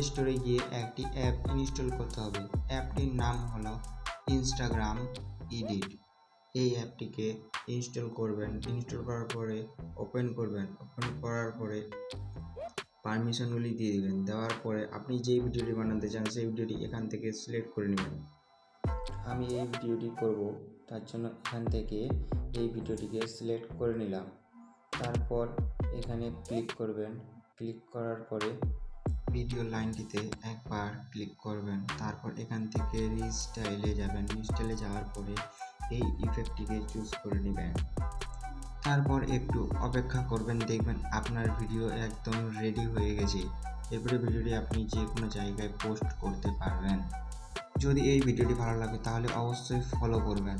স্টোরে গিয়ে একটি অ্যাপ ইনস্টল করতে হবে। অ্যাপটির নাম হলো ইনস্টাগ্রাম এডিট। এই অ্যাপটিকে ইনস্টল করবেন। ইনস্টল করার পরে ওপেন করবেন। ওপেন করার পরে পারমিশনগুলি দিয়ে দেবেন। দেওয়ার পরে আপনি যেই ভিডিওটি বানাতে চান সেই ভিডিওটি এখান থেকে সিলেক্ট করে নেবেন। আমি এই ভিডিওটি করব, তার জন্য এখান থেকে এই ভিডিওটিকে সিলেক্ট করে নিলাম। তারপর এখানে ক্লিক করবেন। ক্লিক করার পরে ভিডিও লাইনটিতে একবার ক্লিক করবেন। তারপর এখান থেকে রিস্টাইলে যাবেন। রিস্টাইলে যাওয়ার পরে এই ইফেক্টটিকে চুজ করে নেবেন। তারপর একটু অপেক্ষা করবেন, দেখবেন আপনার ভিডিও একদম রেডি হয়ে গেছে। এরপরে ভিডিওটি আপনি যে কোনো জায়গায় পোস্ট করতে পারবেন। যদি এই ভিডিওটি ভালো লাগে তাহলে অবশ্যই ফলো করবেন।